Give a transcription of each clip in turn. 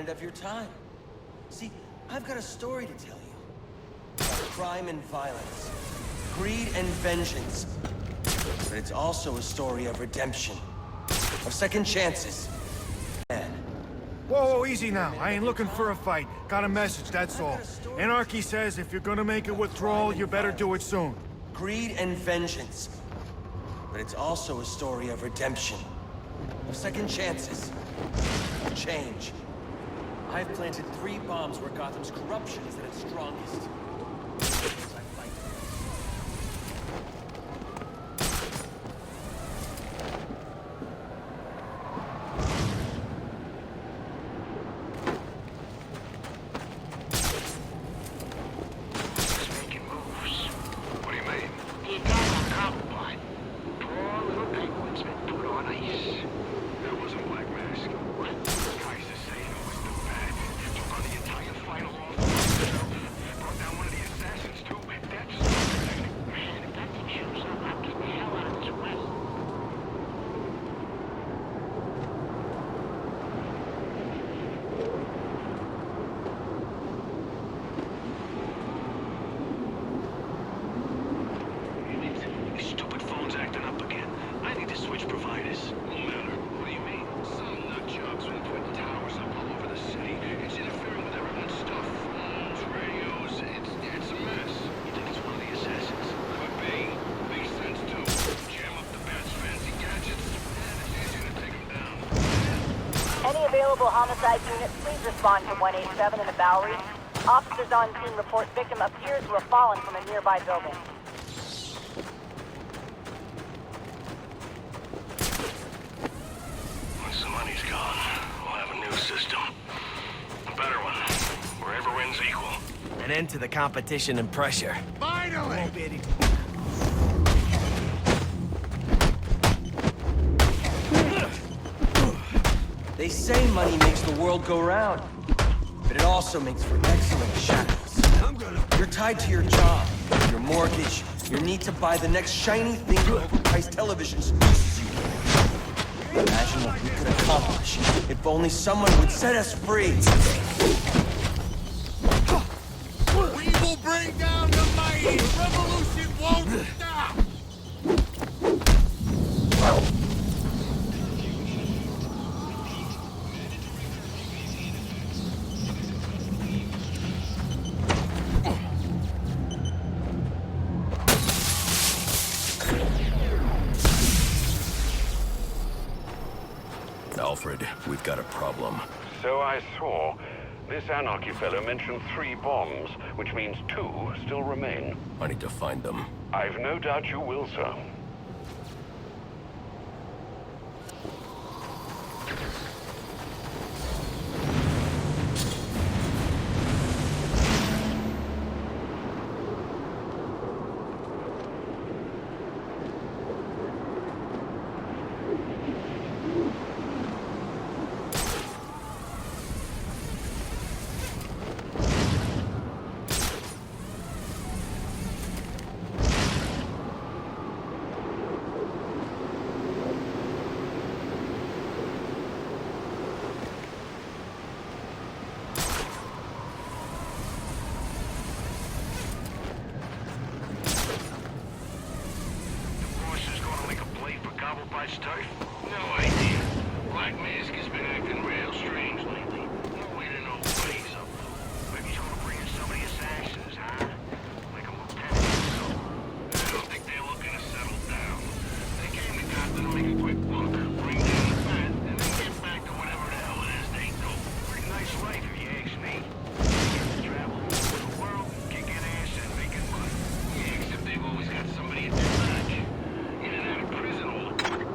minute of your time. See, I've got a story to tell you. About crime and violence, greed and vengeance. But it's also a story of redemption, of second chances. Man. Whoa, easy now. I ain't looking for a fight. Got a message, that's all. Anarchy says if you're gonna make a withdrawal, you better do it soon. Greed and vengeance. But it's also a story of redemption, of second chances, change. I've planted 3 bombs where Gotham's corruption is at its strongest. Available homicide units, please respond to 187 in the Bowery. Officers on scene report victim appears to have fallen from a nearby building. Once the money's gone, we'll have a new system. A better one, where every win's equal. An end to the competition and pressure. Finally! They say money makes the world go round, but it also makes for excellent shadows. You're tied to your job, your mortgage, your need to buy the next shiny thing overpriced television seduces you. Imagine what we could accomplish if only someone would set us free. We will bring down the mighty! Revolution won't stop! Alfred, we've got a problem. So I saw. This Anarchy fellow mentioned 3 bombs, which means 2 still remain. I need to find them. I've no doubt you will, sir. Turf? No idea. Black Mask has been acting real strange lately. No way to know what he's up to. Maybe he's gonna bring in some of the assassins, huh? Like a lieutenant or so. I don't think they're looking to settle down. They came to Gotham to make a quick buck, bring down the Bat, and then get back to whatever the hell it is they do. Pretty nice life, if you ask me. They get to travel all over the world, kicking ass and making money. Yeah, except they've always got somebody at their back. In and out of prison all the time.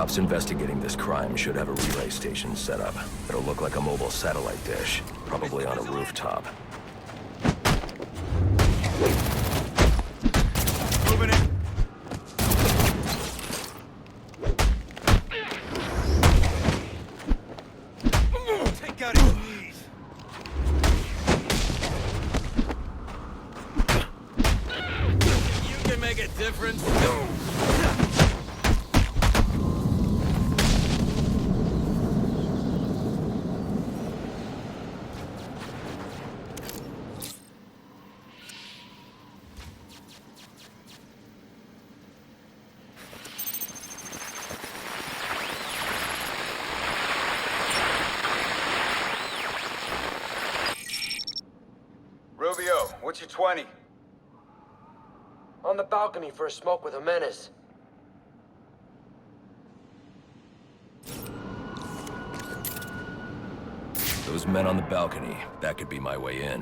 Cops investigating this crime should have a relay station set up. It'll look like a mobile satellite dish, probably on a rooftop. Moving in. Take out his knees. You can make a difference. Rubio, what's your 20? On the balcony for a smoke with a menace. Those men on the balcony, that could be my way in.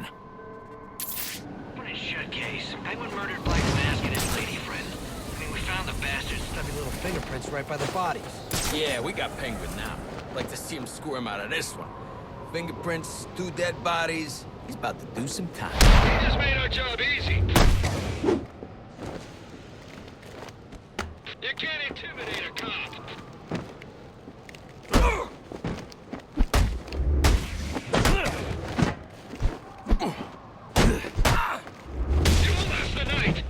What a shut case. Penguin murdered Black Mask and his lady friend. I mean, we found the bastards. Stubby little fingerprints right by the bodies. Yeah, we got Penguin now. Like to see him squirm out of this one. Fingerprints, 2 dead bodies. He's about to do some time. He just made our job easy. You can't intimidate a cop. You will last the night.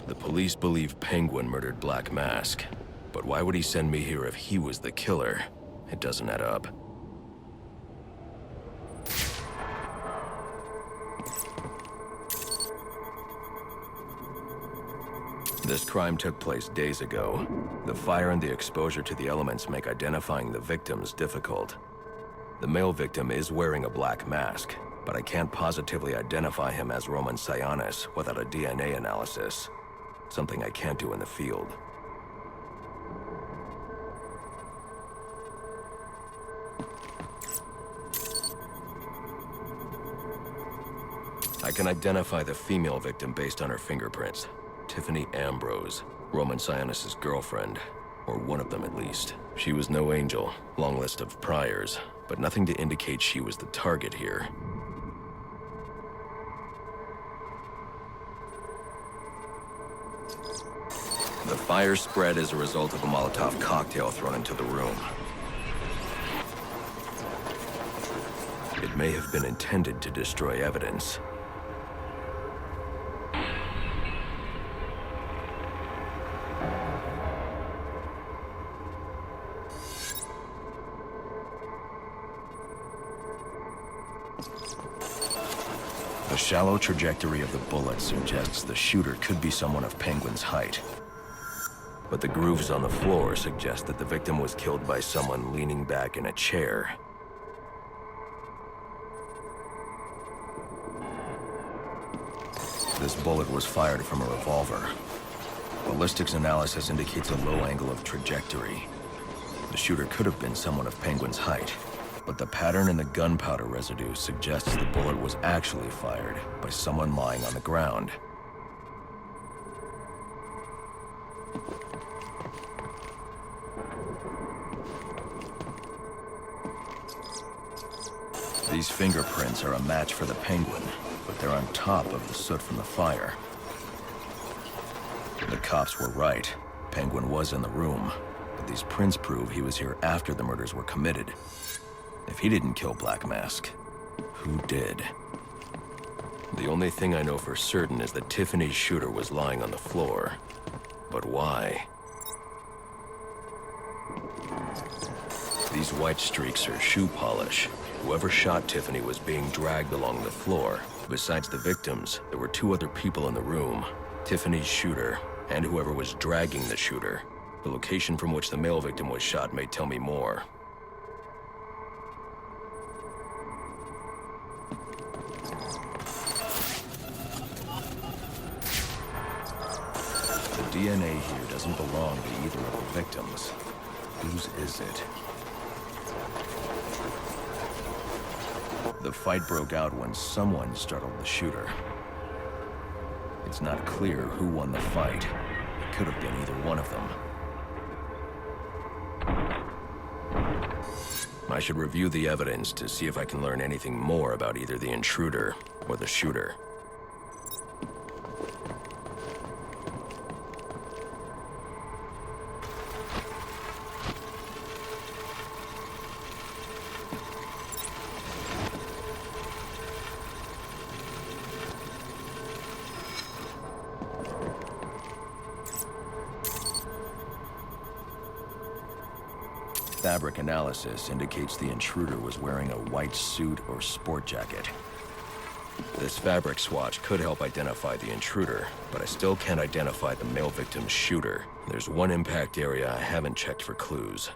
The police believe Penguin murdered Black Mask. But why would he send me here if he was the killer? It doesn't add up. This crime took place days ago. The fire and the exposure to the elements make identifying the victims difficult. The male victim is wearing a black mask, but I can't positively identify him as Roman Sionis without a DNA analysis. Something I can't do in the field. I can identify the female victim based on her fingerprints. Tiffany Ambrose, Roman Sionis' girlfriend, or one of them at least. She was no angel, long list of priors, but nothing to indicate she was the target here. The fire spread as a result of a Molotov cocktail thrown into the room. It may have been intended to destroy evidence. The shallow trajectory of the bullet suggests the shooter could be someone of Penguin's height. But the grooves on the floor suggest that the victim was killed by someone leaning back in a chair. This bullet was fired from a revolver. Ballistics analysis indicates a low angle of trajectory. The shooter could have been someone of Penguin's height, but the pattern in the gunpowder residue suggests the bullet was actually fired by someone lying on the ground. These fingerprints are a match for the Penguin, but they're on top of the soot from the fire. The cops were right. Penguin was in the room, but these prints prove he was here after the murders were committed. If he didn't kill Black Mask, who did? The only thing I know for certain is that Tiffany's shooter was lying on the floor. But why? These white streaks are shoe polish. Whoever shot Tiffany was being dragged along the floor. Besides the victims, there were 2 other people in the room. Tiffany's shooter, and whoever was dragging the shooter. The location from which the male victim was shot may tell me more. The DNA here doesn't belong to either of the victims. Whose is it? The fight broke out when someone startled the shooter. It's not clear who won the fight. It could have been either one of them. I should review the evidence to see if I can learn anything more about either the intruder or the shooter. Fabric analysis indicates the intruder was wearing a white suit or sport jacket. This fabric swatch could help identify the intruder, but I still can't identify the male victim's shooter. There's one impact area I haven't checked for clues.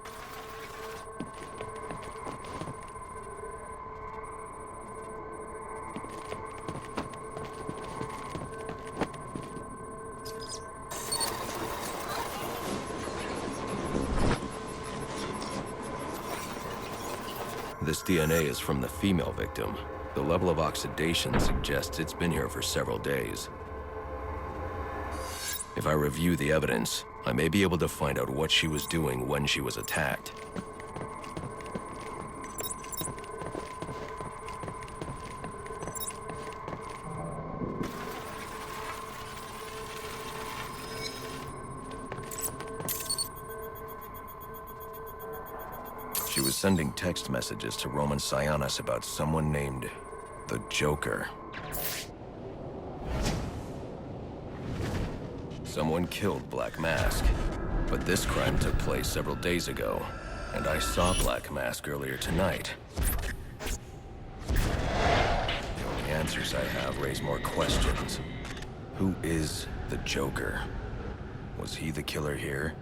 This DNA is from the female victim. The level of oxidation suggests it's been here for several days. If I review the evidence, I may be able to find out what she was doing when she was attacked. She was sending text messages to Roman Sionis about someone named the Joker. Someone killed Black Mask, but this crime took place several days ago, and I saw Black Mask earlier tonight. The only answers I have raise more questions. Who is the Joker? Was he the killer here?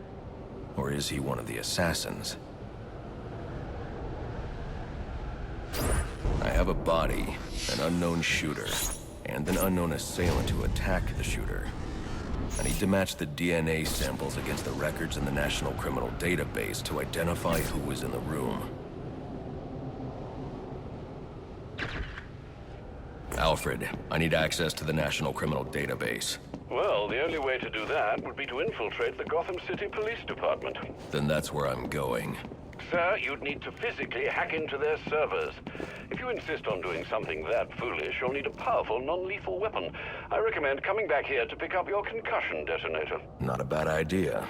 Or is he one of the assassins? I have a body, an unknown shooter, and an unknown assailant who attacked the shooter. I need to match the DNA samples against the records in the National Criminal Database to identify who was in the room. Alfred, I need access to the National Criminal Database. Well, the only way to do that would be to infiltrate the Gotham City Police Department. Then that's where I'm going. Sir, you'd need to physically hack into their servers. If you insist on doing something that foolish, you'll need a powerful, non-lethal weapon. I recommend coming back here to pick up your concussion detonator. Not a bad idea.